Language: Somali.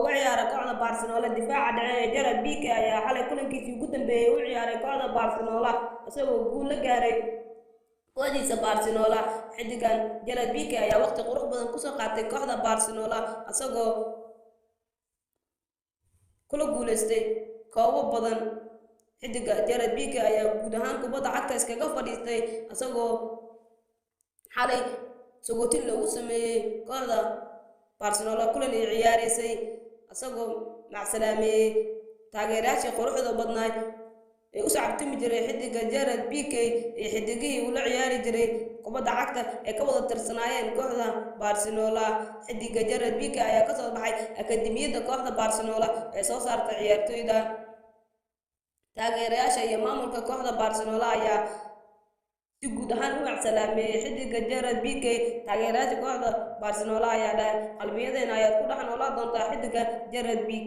uga ciyaaray kooxda Barcelona difaaca dhexe Gerard Pique ayaa xalay kulankiisii ugu dambeeyay u ciyaaray kooxda Barcelona isagoo guul la gaaray kooxdiisa Barcelona. Xiddigan Gerard Pique ayaa waqti qurux badan ku soo qaatay kooxda Barcelona isagoo kula guuleystay koobo badan. Xiddiga Gerard Pique ayaa guud ahaan kubadda cagta iskaga fadhiistay isagoo xalay sagootin lagu sameeyay kooxda Barcelona kulan ay ciyaareysay isagoo macsalaameeyay taageerayaashii quruxda badnayd ee u sacabtumi jiray xiddiga Gerard Pique iyo xiddigihii uu la ciyaari jiray kubadda cagta ee ka wada tirsanaayeen kooxda Barcelona. Xiddiga Gerard Pique ayaa ka soo baxay akademiyadda kooxda Barcelona ee soo saartay ciyaartoyda. Taageerayaasha iyo maamulka kooxda Barcelona ayaa si guud ahaan u macsalaameeyay xiddiga Gerard Pique. Taageerayaasha kooxda Barcelona ayaa dhahay qalbiyadeena ayaad ku dhex noolaan doontaa xiddiga Gerard Pique.